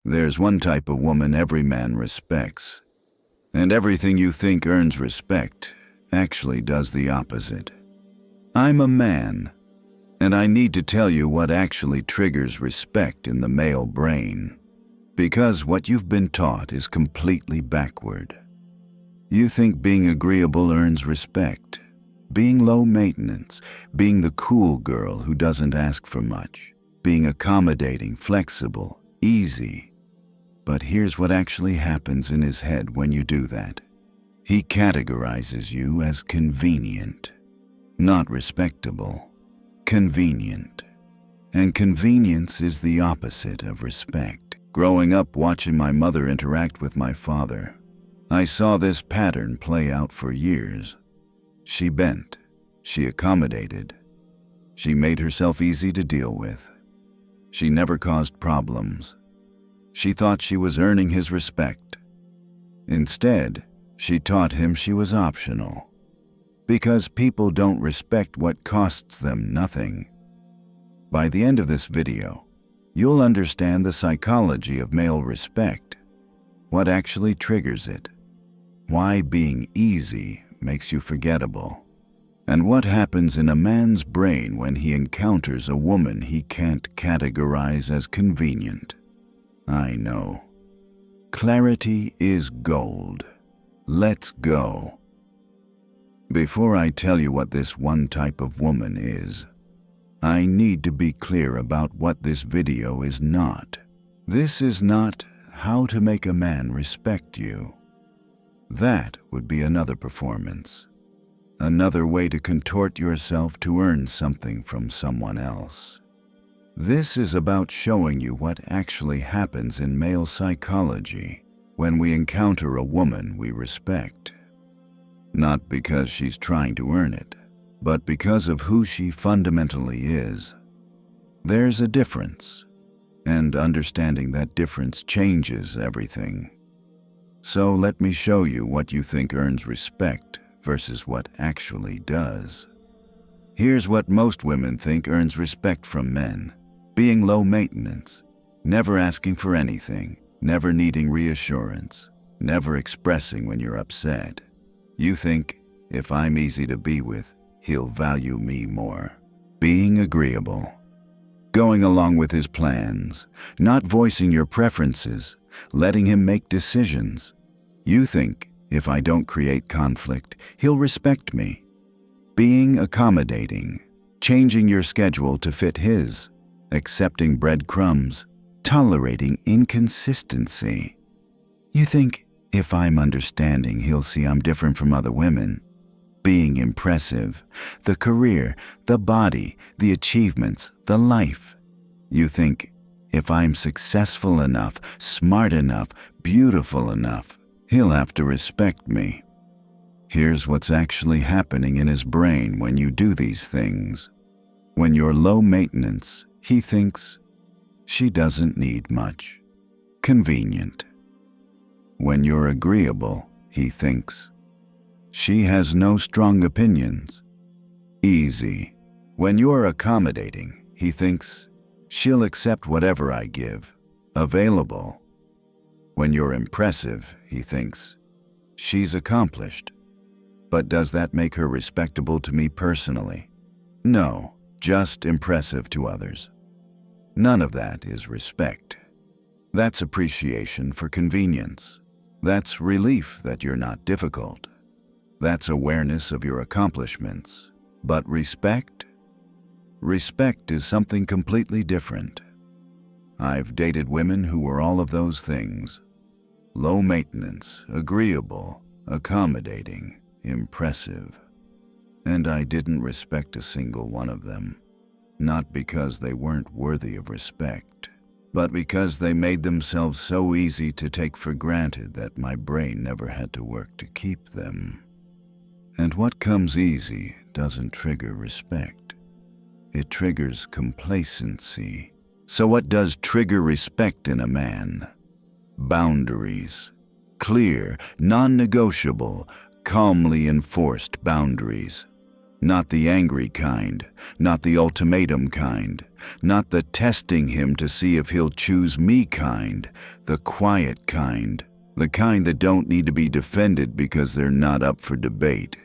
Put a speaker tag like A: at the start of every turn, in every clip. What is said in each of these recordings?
A: There's one type of woman every man respects, and everything you think earns respect actually does the opposite. I'm a man, and I need to tell you what actually triggers respect in the male brain, because what you've been taught is completely backward. You think being agreeable earns respect, being low maintenance, being the cool girl who doesn't ask for much, being accommodating, flexible, easy. But here's what actually happens in his head when you do that. He categorizes you as convenient, not respectable, convenient. And convenience is the opposite of respect. Growing up watching my mother interact with my father, I saw this pattern play out for years. She bent, she accommodated, she made herself easy to deal with. She never caused problems. She thought she was earning his respect. Instead, she taught him she was optional, because people don't respect what costs them nothing. By the end of this video, you'll understand the psychology of male respect, what actually triggers it, why being easy makes you forgettable, and what happens in a man's brain when he encounters a woman he can't categorize as convenient. I know. Clarity is gold. Let's go. Before I tell you what this one type of woman is, I need to be clear about what this video is not. This is not how to make a man respect you. That would be another performance, another way to contort yourself to earn something from someone else. This is about showing you what actually happens in male psychology when we encounter a woman we respect. Not because she's trying to earn it, but because of who she fundamentally is. There's a difference, and understanding that difference changes everything. So let me show you what you think earns respect versus what actually does. Here's what most women think earns respect from men: being low maintenance, never asking for anything, never needing reassurance, never expressing when you're upset. You think, if I'm easy to be with, he'll value me more. Being agreeable, going along with his plans, not voicing your preferences, letting him make decisions. You think, if I don't create conflict, he'll respect me. Being accommodating, changing your schedule to fit his, accepting breadcrumbs, tolerating inconsistency. You think, if I'm understanding, he'll see I'm different from other women. Being impressive, the career, the body, the achievements, the life. You think, if I'm successful enough, smart enough, beautiful enough, he'll have to respect me. Here's what's actually happening in his brain when you do these things. When you're low maintenance, he thinks, she doesn't need much. Convenient. When you're agreeable, he thinks, she has no strong opinions. Easy. When you're accommodating, he thinks, she'll accept whatever I give. Available. When you're impressive, he thinks, she's accomplished. But does that make her respectable to me personally? No, just impressive to others. None of that is respect. That's appreciation for convenience. That's relief that you're not difficult. That's awareness of your accomplishments. But respect? Respect is something completely different. I've dated women who were all of those things. Low maintenance, agreeable, accommodating, impressive. And I didn't respect a single one of them. Not because they weren't worthy of respect, but because they made themselves so easy to take for granted that my brain never had to work to keep them. And what comes easy doesn't trigger respect. It triggers complacency. So what does trigger respect in a man? Boundaries. Clear, non-negotiable, calmly enforced boundaries. Not the angry kind, not the ultimatum kind, not the testing him to see if he'll choose me kind, the quiet kind, the kind that don't need to be defended because they're not up for debate.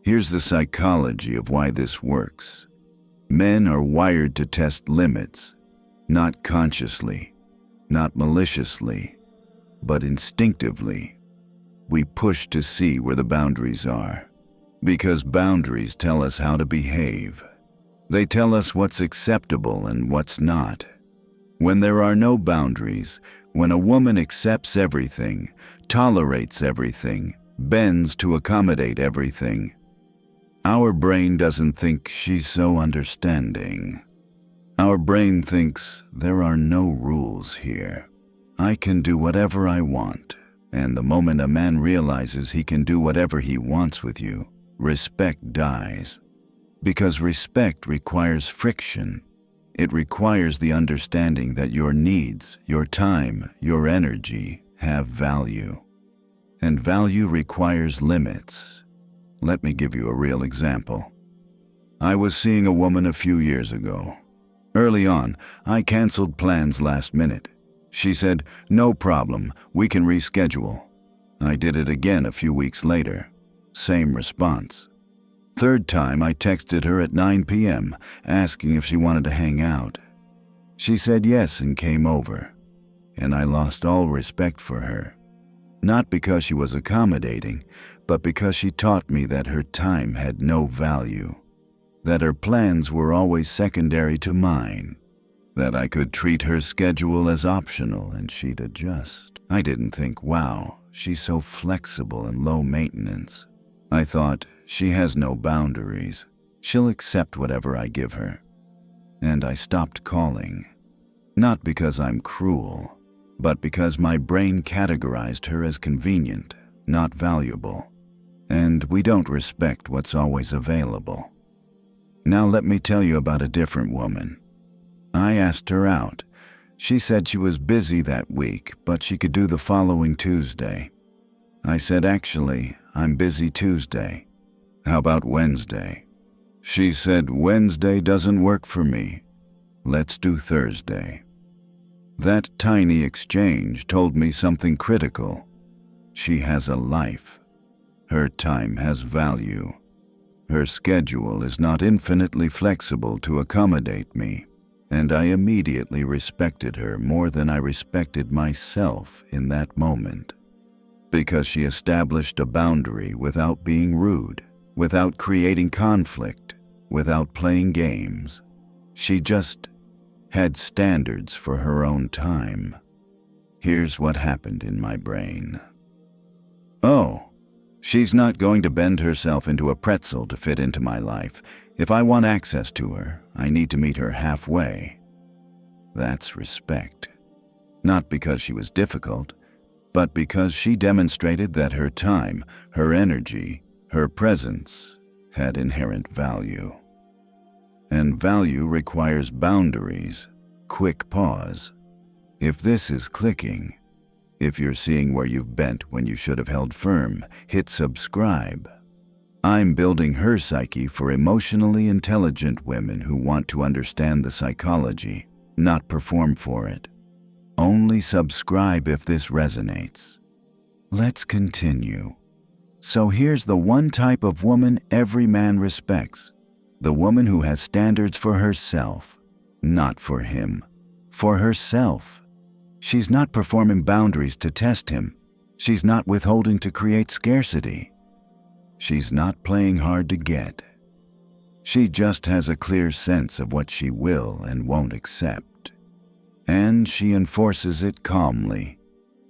A: Here's the psychology of why this works. Men are wired to test limits, not consciously, not maliciously, but instinctively. We push to see where the boundaries are, because boundaries tell us how to behave. They tell us what's acceptable and what's not. When there are no boundaries, when a woman accepts everything, tolerates everything, bends to accommodate everything, our brain doesn't think she's so understanding. Our brain thinks there are no rules here. I can do whatever I want. And the moment a man realizes he can do whatever he wants with you, respect dies. Because respect requires friction. It requires the understanding that your needs, your time, your energy have value. And value requires limits. Let me give you a real example. I was seeing a woman a few years ago. Early on, I canceled plans last minute. She said, "No problem, we can reschedule." I did it again a few weeks later. Same response. Third time, I texted her at 9 p.m. asking if she wanted to hang out. She said yes and came over. And I lost all respect for her. Not because she was accommodating, but because she taught me that her time had no value. That her plans were always secondary to mine. That I could treat her schedule as optional and she'd adjust. I didn't think, wow, she's so flexible and low maintenance. I thought, she has no boundaries. She'll accept whatever I give her. And I stopped calling. Not because I'm cruel, but because my brain categorized her as convenient, not valuable. And we don't respect what's always available. Now let me tell you about a different woman. I asked her out. She said she was busy that week, but she could do the following Tuesday. I said, actually, I'm busy Tuesday. How about Wednesday? She said, Wednesday doesn't work for me. Let's do Thursday. That tiny exchange told me something critical. She has a life. Her time has value. Her schedule is not infinitely flexible to accommodate me. And I immediately respected her more than I respected myself in that moment. Because she established a boundary without being rude, without creating conflict, without playing games. She just had standards for her own time. Here's what happened in my brain. Oh, she's not going to bend herself into a pretzel to fit into my life. If I want access to her, I need to meet her halfway. That's respect. Not because she was difficult, but because she demonstrated that her time, her energy, her presence had inherent value. And value requires boundaries, quick pause. If this is clicking, if you're seeing where you've bent when you should have held firm, hit subscribe. I'm building her psyche for emotionally intelligent women who want to understand the psychology, not perform for it. Only subscribe if this resonates. Let's continue. So here's the one type of woman every man respects. The woman who has standards for herself, not for him. For herself. She's not performing boundaries to test him. She's not withholding to create scarcity. She's not playing hard to get. She just has a clear sense of what she will and won't accept. And she enforces it calmly,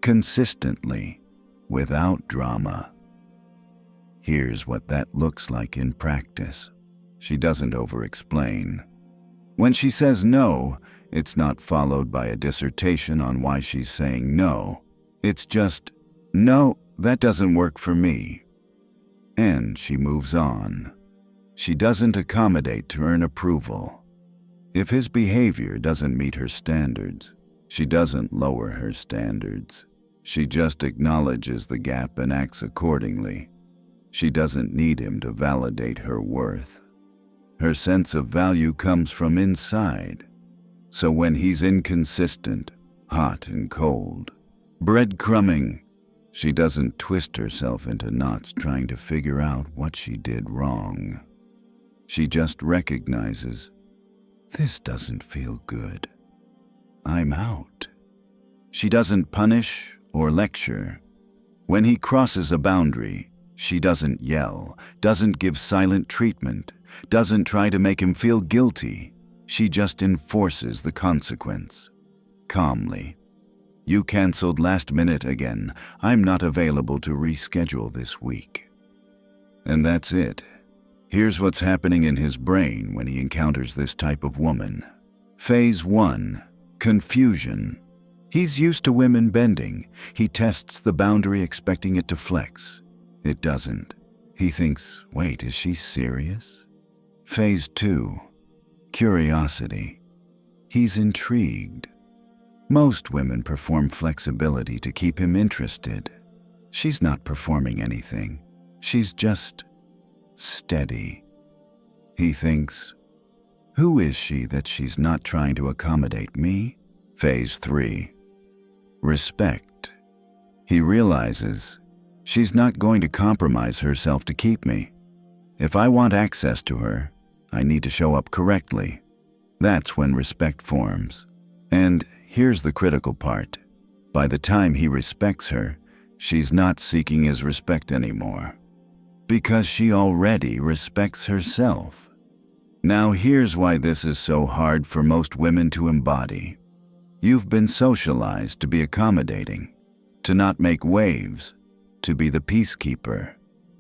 A: consistently, without drama. Here's what that looks like in practice. She doesn't over-explain. When she says no, it's not followed by a dissertation on why she's saying no. It's just, no, that doesn't work for me. And she moves on. She doesn't accommodate to earn approval. If his behavior doesn't meet her standards, she doesn't lower her standards. She just acknowledges the gap and acts accordingly. She doesn't need him to validate her worth. Her sense of value comes from inside. So when he's inconsistent, hot and cold, breadcrumbing, she doesn't twist herself into knots trying to figure out what she did wrong. She just recognizes, this doesn't feel good. I'm out. She doesn't punish or lecture. When he crosses a boundary, she doesn't yell, doesn't give silent treatment, doesn't try to make him feel guilty. She just enforces the consequence. Calmly. You canceled last minute again. I'm not available to reschedule this week. And that's it. Here's what's happening in his brain when he encounters this type of woman. Phase 1. Confusion. He's used to women bending. He tests the boundary expecting it to flex. It doesn't. He thinks, wait, is she serious? Phase 2. Curiosity. He's intrigued. Most women perform flexibility to keep him interested. She's not performing anything. She's just steady. He thinks, who is she that she's not trying to accommodate me? Phase 3. Respect. He realizes she's not going to compromise herself to keep me. If I want access to her, I need to show up correctly. That's when respect forms. And here's the critical part. By the time he respects her, she's not seeking his respect anymore. Because she already respects herself. Now here's why this is so hard for most women to embody. You've been socialized to be accommodating, to not make waves, to be the peacekeeper,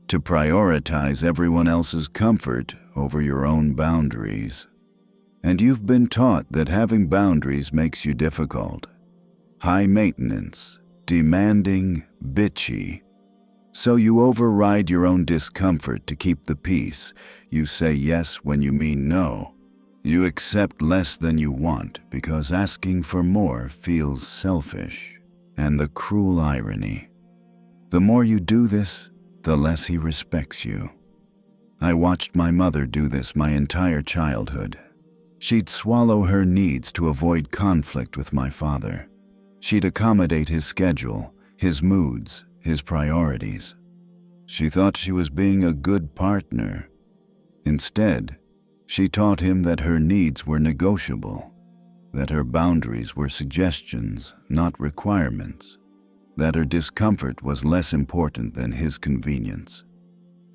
A: to prioritize everyone else's comfort over your own boundaries. And you've been taught that having boundaries makes you difficult, high maintenance, demanding, bitchy. So you override your own discomfort to keep the peace. You say yes when you mean no. You accept less than you want because asking for more feels selfish. And the cruel irony. The more you do this, the less he respects you. I watched my mother do this my entire childhood. She'd swallow her needs to avoid conflict with my father. She'd accommodate his schedule, his moods, his priorities. She thought she was being a good partner. Instead, she taught him that her needs were negotiable, that her boundaries were suggestions, not requirements, that her discomfort was less important than his convenience.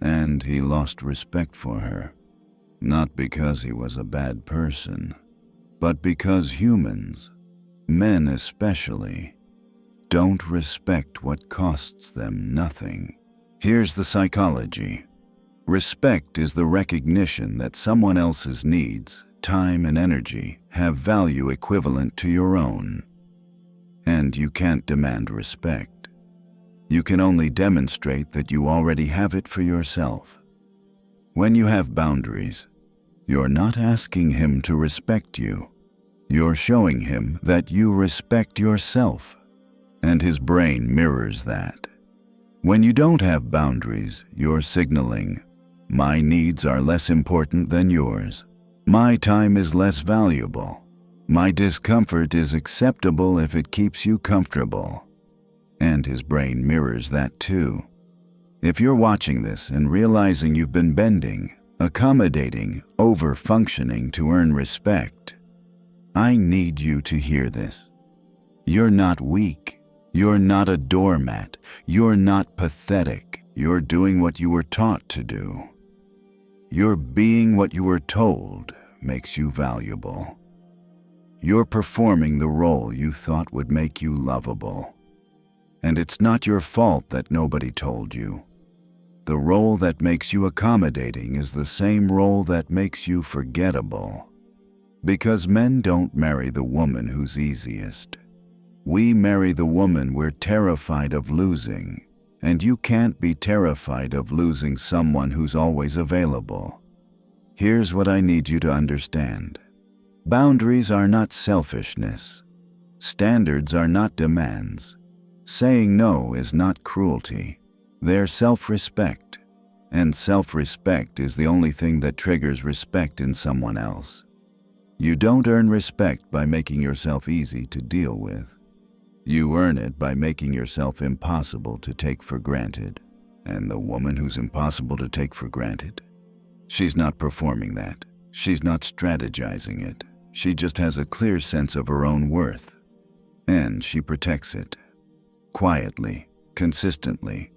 A: And he lost respect for her, not because he was a bad person, but because humans, men especially, don't respect what costs them nothing. Here's the psychology. Respect is the recognition that someone else's needs, time and energy have value equivalent to your own. And you can't demand respect. You can only demonstrate that you already have it for yourself. When you have boundaries, you're not asking him to respect you. You're showing him that you respect yourself. And his brain mirrors that. When you don't have boundaries, you're signaling, my needs are less important than yours. My time is less valuable. My discomfort is acceptable if it keeps you comfortable. And his brain mirrors that too. If you're watching this and realizing you've been bending, accommodating, over-functioning to earn respect, I need you to hear this. You're not weak. You're not a doormat. You're not pathetic. You're doing what you were taught to do. You're being what you were told makes you valuable. You're performing the role you thought would make you lovable. And it's not your fault that nobody told you. The role that makes you accommodating is the same role that makes you forgettable. Because men don't marry the woman who's easiest. We marry the woman we're terrified of losing, and you can't be terrified of losing someone who's always available. Here's what I need you to understand. Boundaries are not selfishness. Standards are not demands. Saying no is not cruelty. They're self-respect. And self-respect is the only thing that triggers respect in someone else. You don't earn respect by making yourself easy to deal with. You earn it by making yourself impossible to take for granted. And the woman who's impossible to take for granted? She's not performing that. She's not strategizing it. She just has a clear sense of her own worth. And she protects it. Quietly, consistently,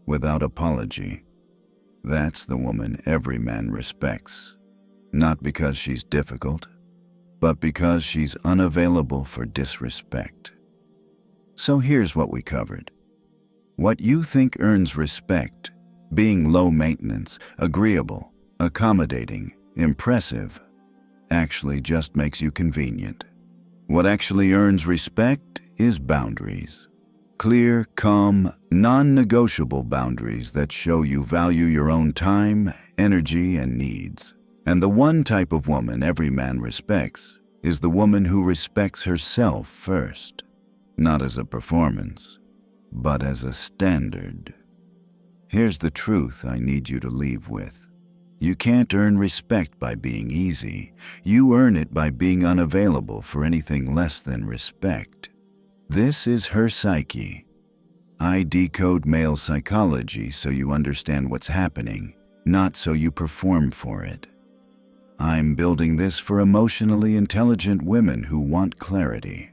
A: without apology. That's the woman every man respects. Not because she's difficult, but because she's unavailable for disrespect. So here's what we covered. What you think earns respect, being low maintenance, agreeable, accommodating, impressive, actually just makes you convenient. What actually earns respect is boundaries. Clear, calm, non-negotiable boundaries that show you value your own time, energy, and needs. And the one type of woman every man respects is the woman who respects herself first, not as a performance, but as a standard. Here's the truth I need you to leave with. You can't earn respect by being easy. You earn it by being unavailable for anything less than respect. This is her psyche. I decode male psychology so you understand what's happening, not so you perform for it. I'm building this for emotionally intelligent women who want clarity.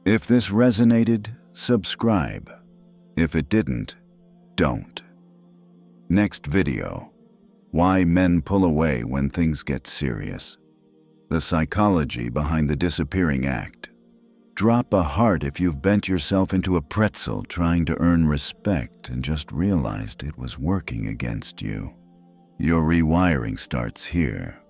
A: If this resonated, subscribe. If it didn't, don't. Next video: why men pull away when things get serious. The psychology behind the disappearing act. Drop a heart if you've bent yourself into a pretzel trying to earn respect and just realized it was working against you. Your rewiring starts here.